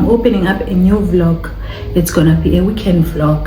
I'm opening up a new vlog. It's gonna be a weekend vlog.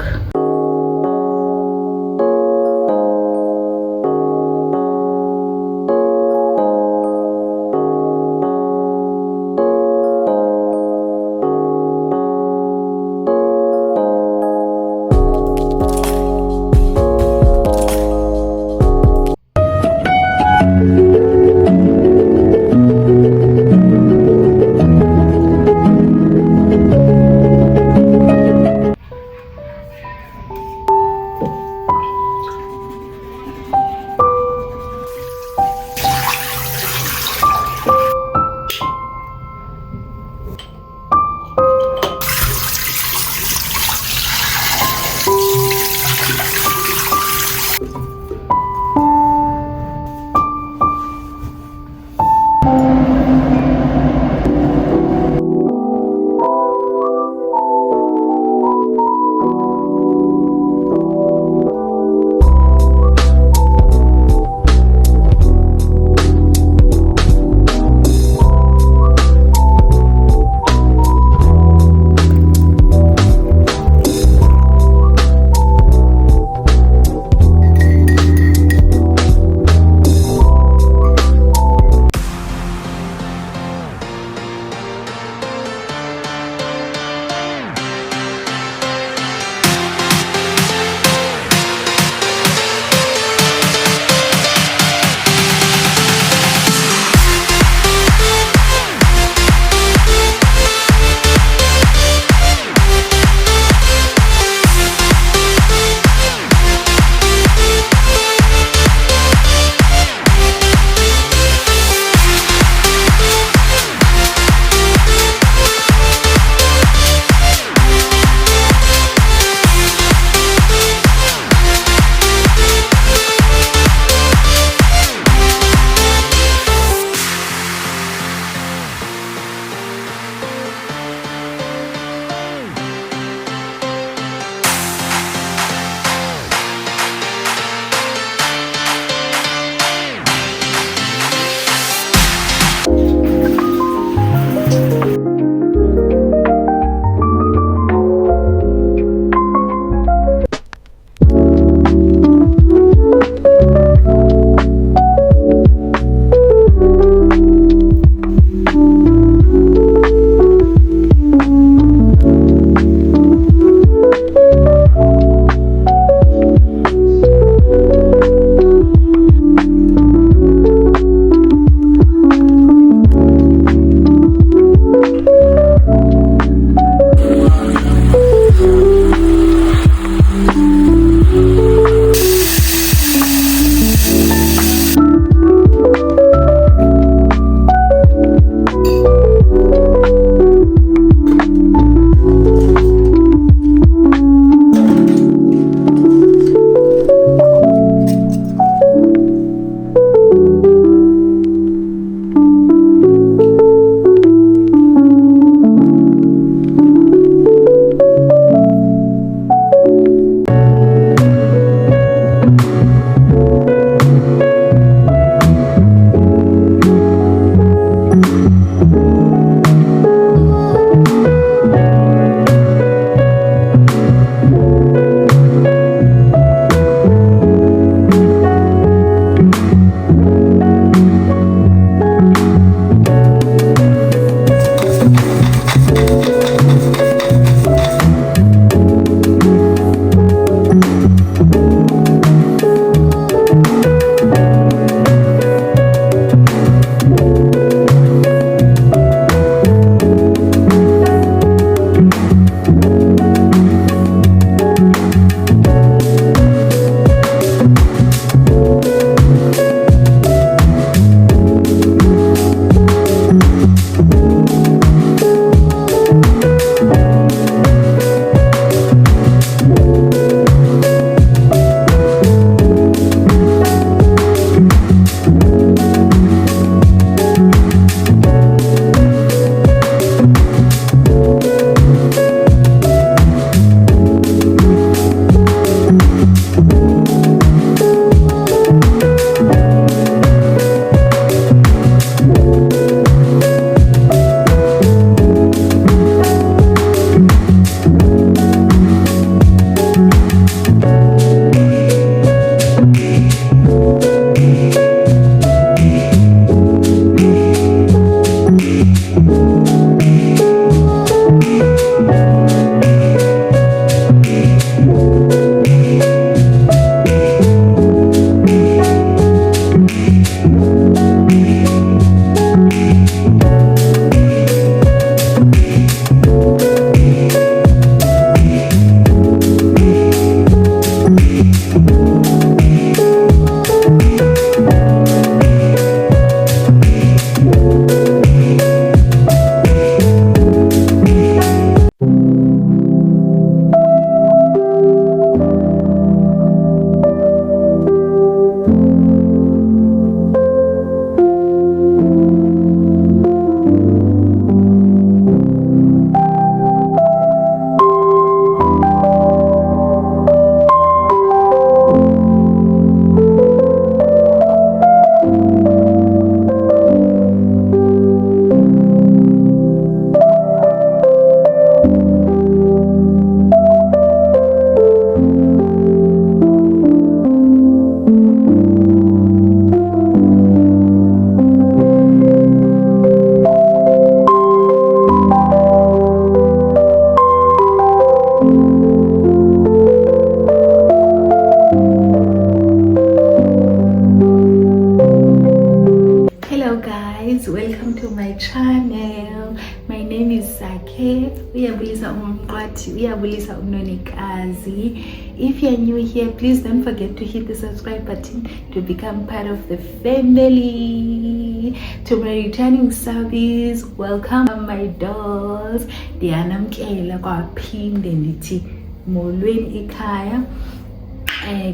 guys, welcome to my channel. My name is Sake. Uyabulisa umqwathi, uyabulisa unonikazi. If you're new here, please don't forget to hit the subscribe button to become part of the family. To my returning subbies, welcome my dolls. Ndiyanamkela kwaphinde ndithi molweni ekhaya.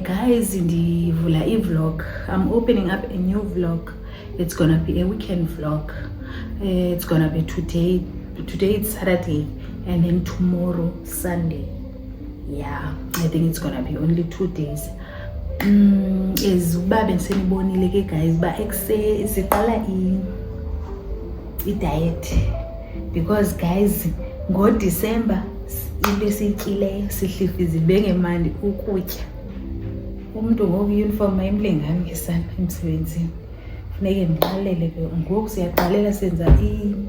Guys, ndivula vlog. I'm opening up a new vlog. It's gonna be a weekend vlog. It's gonna be today it's Saturday, and then tomorrow Sunday. Yeah, I think it's gonna be only 2 days. Is uba bensenibonile ke guys ba siqala i-diet, because guys ngo December into esiyityileyo sihlifizibe ngemandi ukutya. Umuntu ngoku uniform ayimlingani ke sana emsebenzini. Funeke ndiqalele ke ngoku siyaqalela senza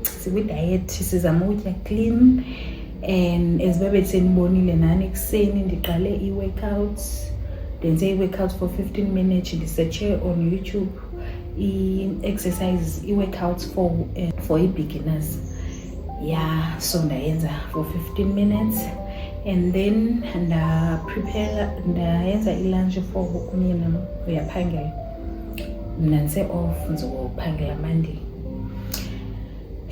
sikwi-diet, sizama ukutya clean. And as babe senibonile nani ekuseni ndiqale i-workouts. Ndenze i-workouts for 15 minutes. Ndisearche on YouTube i-exercise, i-workouts for i-beginners. Yeah, so ndayenza for 15 minutes. And then ndayenza i-lunch for umyena uyaphangela. Mna ndise off ndizophangela Monday.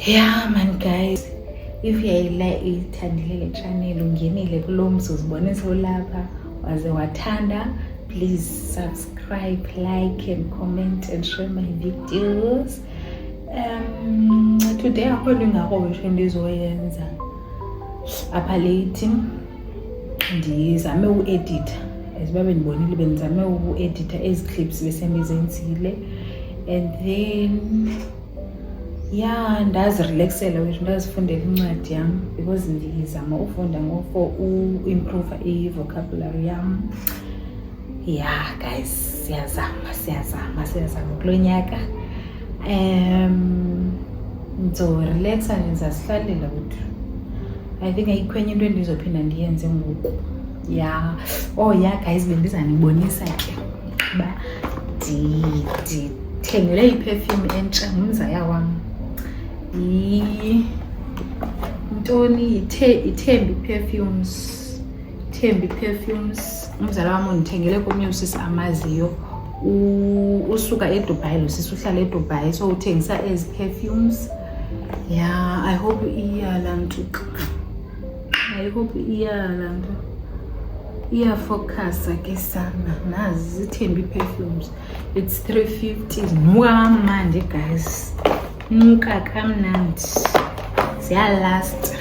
Yeah man guys, if ithandile le channel ungenile kulo mzuzu ubone sewulapha waze wathanda, please subscribe, like and comment and share my videos. Today akho nto ingakho ndizoyenza apha late. Ndizame uedita, as babe ndibonile bendizame uedita ezi clips besendizenzile. And then yeah, ndazirelaxela wethu, ndazifundela incwadi yam, because ndizama ufunda for improve i-vocabulary yam. Yeah guys, siyazama kulo nyaka. Ndizorelaxa ndizasihlalela wethu. I think ayikho enye into endizophinda ndiyenze ngoku. Yeah. Oh yeah guys, bendizanibonisa ke ba ndithengele iperfume entsha ngumzaya wam. Ntoni iThembi Perfumes. Thembi Perfumes. Umzala wam undithengele komnye usisi amaziyo. Usuka eDubai, lo sisi uhlala eDubai, so uthengisa ezi perfumes. Yeah, I hope iyalantu. I hope iyalantu. Iyafocus ke sana. Nazi iThembi Perfumes. It's 350. Nuka kamnandi guys. Nuka kamnandi. Ziya last.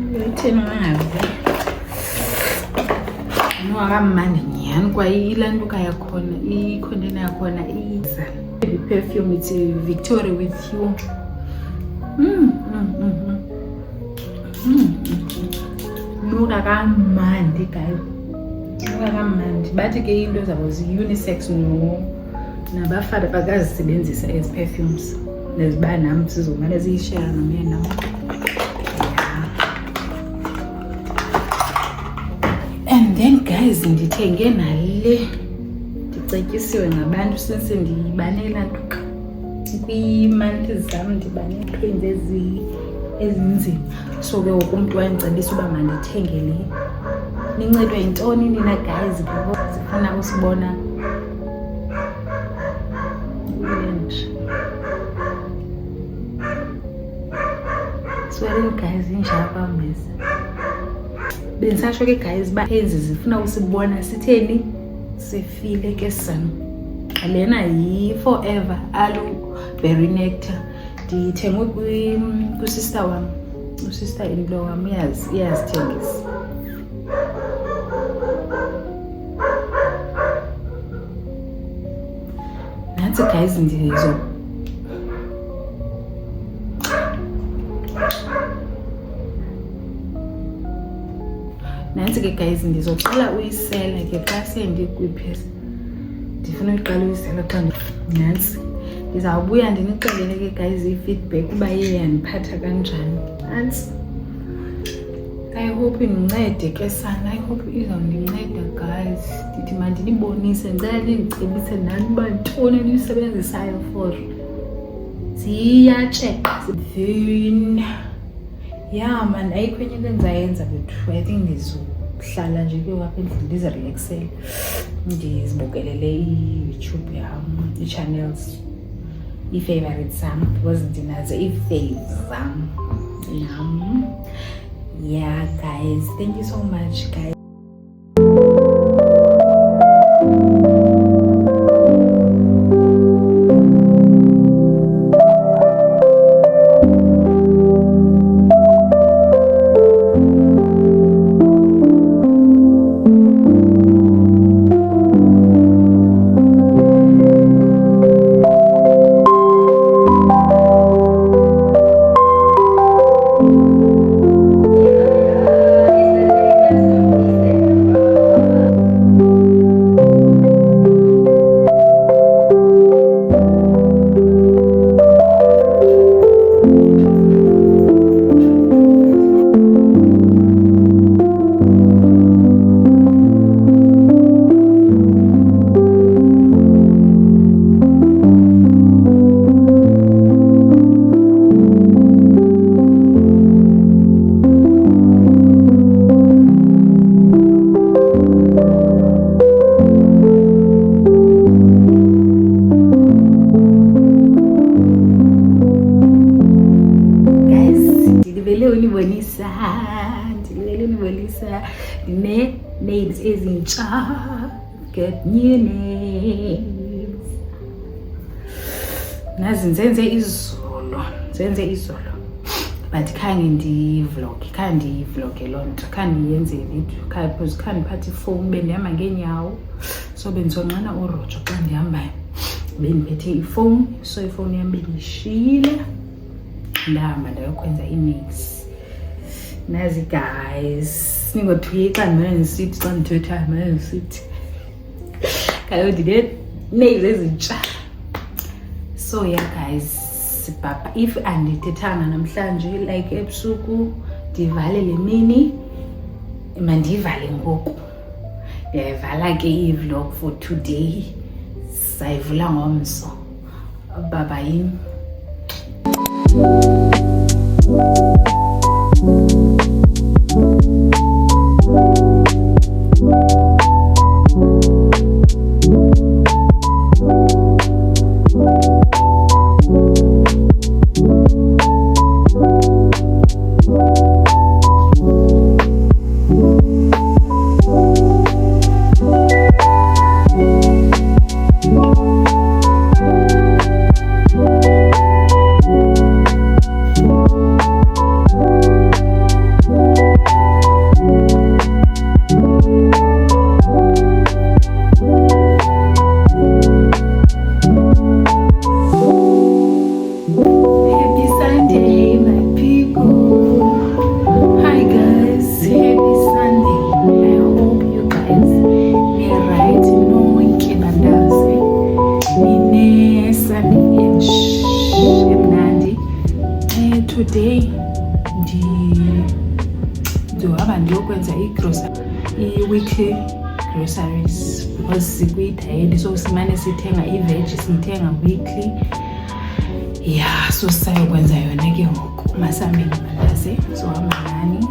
Ngithena ngavi. Nuka kamnandi nyani kwa ilantuka yakhona, i-container yakhona iza. The perfume, it's Victoria with you. Nuka kamnandi guys. Nuka kamnandi. Bathi ke into zabo zi-unisex nabafana bakazisebenzisa ezi perfumes. Neziba nami sizomane ziyishare nomyena. And then guys, ndithenge nale ndicetyisiwe ngabantu since ndibanela ntuka kwi-months zam, ndibane-twins ezinzima. So ke ngoku umntu wandicebisa uba mandithenge le. Nincedwa yintoni nina guys? Because sifuna usibona sorry guys, injapa mesa. Bensasho ke guys ba ezi zifuna usibona sitheni sifile ke sana. Lena yi Forever Aloe Berry Nectar. Ndithengwe ku-sister wam, usister in-law wam iyazithengisa. Nansi guys Nansi ke guys ndizoqala uyisela ke xa sendikwiphesa. Ndifuna uqala uyisela xa nansi. Ndizawubuya ndinixelele ke guys i-feedback uba iye yandiphatha kanjani. Nansi. I hope indincede ke sana. I hope izawundinceda guys. Ndithi mandinibonise, ndicela nindicebise nani uba ntoni eniyisebenzisayo for ziyatsheqa. Then yeah man, ayikho enye into endizayenza bethu. I think ndizohlala nje apha endlini ndizirelaxele, ndizibukelele i-YouTube yam, i-channels, ii-favorites zam, because ndinazo ii-faves zam. Yeah guys, thank you so much guys. Ndilibonisa ne-nails ezintsha. Get new nails. Nazi nzenze izolo. But khange ndivloge loo nto. Khange ndiyenze video. Because khange ndiphathe ifowuni, bendihamba ngeenyawo. So bendizonqena urojo xa ndihambayo. Bendiphethe ifowuni, so ifowuni yam bendiyishiyile. Ndahamba ndayokwenza i-nails. Nazi guys, ningothuki xa ndimane ndisithi xa ndithethayo ndimane ndisithi kaloku ndine-nails ezintsha. So yeah guys, baba, if andithethanga namhlanje like ebusuku ndivale le mini, mandiyivale ngoku. Ndiyayivala ke i-vlog for today, sayivula ngomso. Baba yini. Today ndizohamba ndiyokwenza i-weekly groceries because sikwidayeli, so simane sithenga i-veg, siyithenga weekly. Yeah, so sayokwenza yona ke ngoku masambeni mandazi. So hamba nani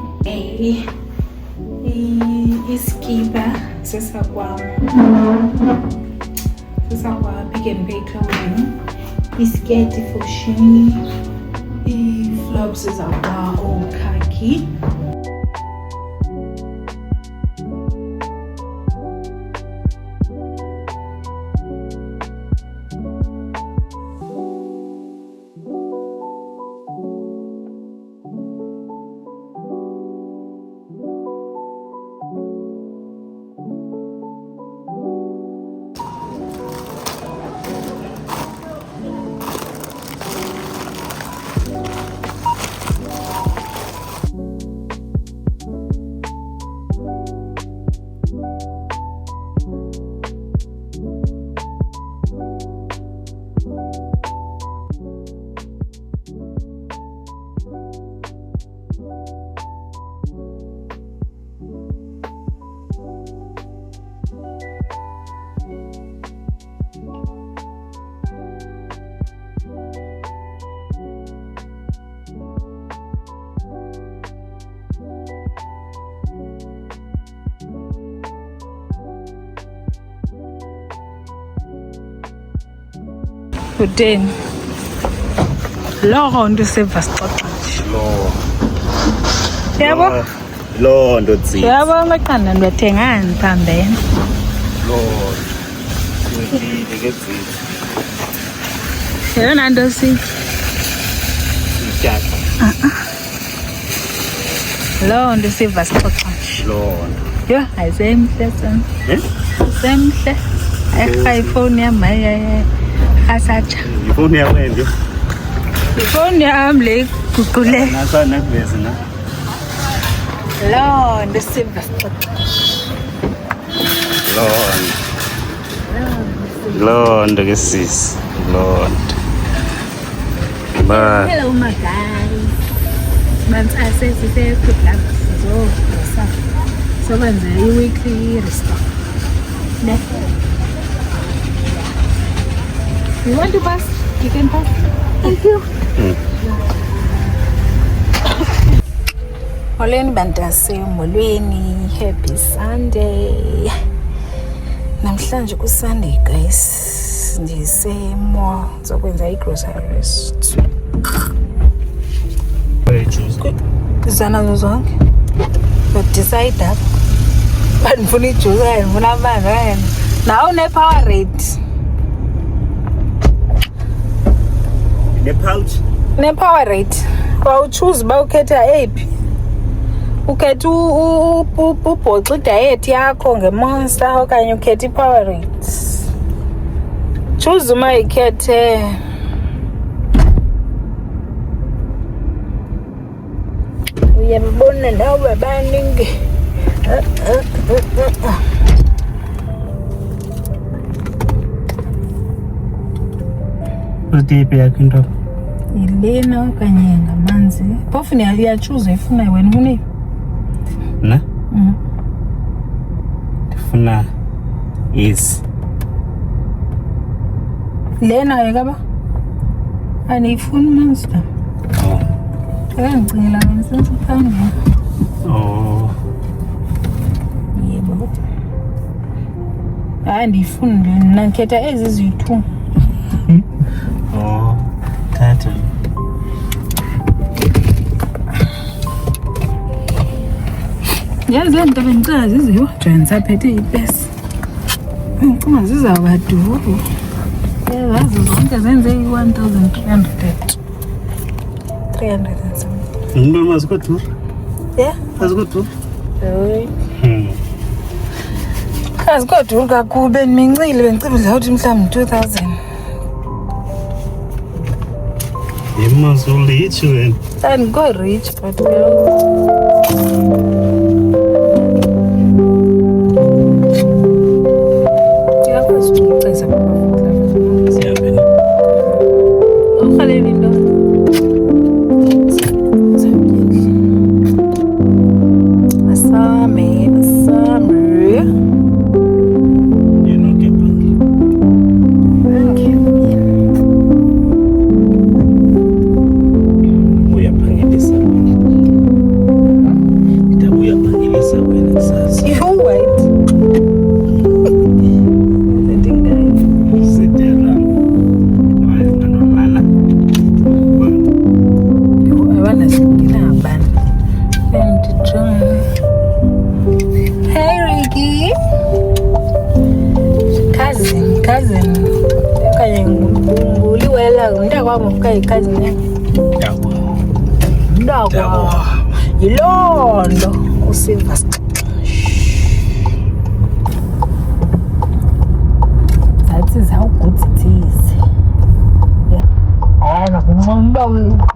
iskipa sesakwa Pick n Pay clothing, isketi for Shein, flops zakwa Khaki. Uteni. Loo nto seva sixoxa nje. Yabo? Loo nto tsi. Yabo amaqanda ndiwathengani phambene. Loo nto ke tsi. Yeyona nto sithi. Ityaka. Loo nto siva sixoxa nje. Loo nto. Yho, ayisemhle sana. Semhle. Ayikha ifowuni yam asatsha. Ifowuni yakho nje. Ifowuni yam le iguqule. Nasana kuvezi na. Loo nto siva sixoxa. Loo nto ke sisi. Loo nto. Bye. Hello my guys. Mantsase sise good luck so kwenze i-weekly restock. Ne? You want to pass? You can pass. Thank you. Molweni bantase, molweni. Happy Sunday. Namhlanje ku-Sunday guys. Ndise-mall zokwenza i-groceries. Zanazo zonke. Decide apha. Bandifuna ijuice okanye ndifuna amanzi okanye nawe une-power rate. Ne-pouch? Ne-power rate. Wawutshuza uba ukhetha eyiphi. Ukhetha ubhoxa idayethi yakho ngeMonster okanye ukhetha i-power rate. Choose uma ikhethe. Uyabona nawe baningi. Uzidiphi yakho into? Yilena okanye ngamanzi. Phofu niyachuza ifuna wena ufuna. Na? Ndifuna is. Lena yekaba? Anifuni Monster. Ngicela wena senze phambili. Yebo. Hayi ndifuni lena ngikhetha ezi ziyi-2. Thatha. Yazi into bengicela ziziwe join saphethe ipesi. Ngicela zizawuba duru. Yazi zonke zenze i-1300. 300 and something. Umuntu mazikodur? Yeah. Azikodur? Azikodur kakhulu bendimincile bengicela ukuthi mhlawumbe 2000. Must rich when And go rich, but Yilondo usiva that is how good it is. Ngoba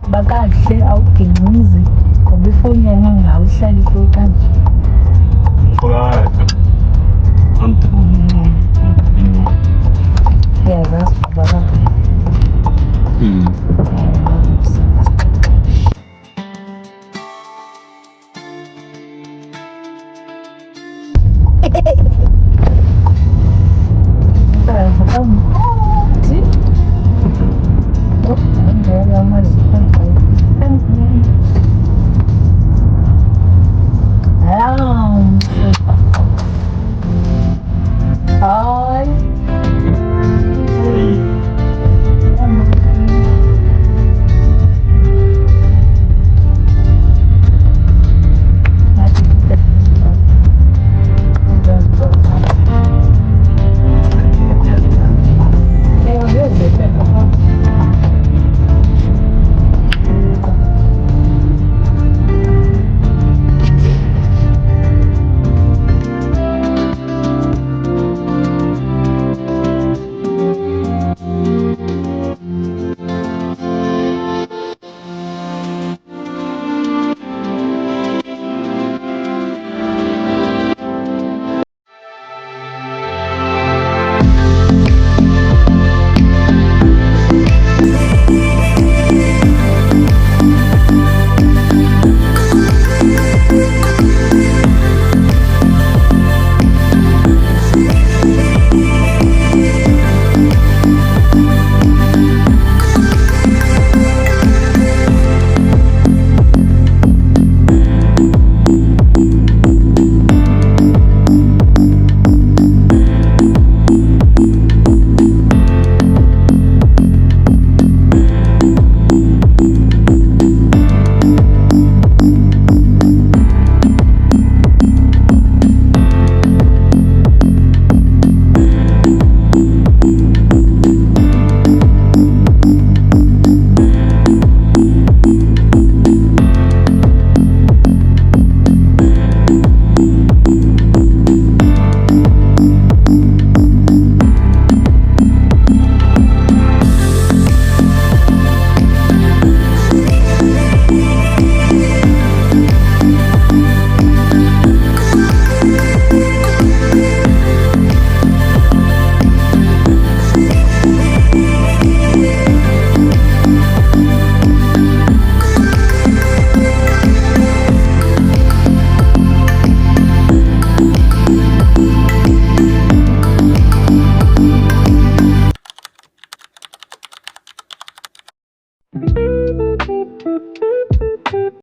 bakahle awudingizi ngoba ifoni yami ngawuhlala ifoni kanje. Yeah, that's baba.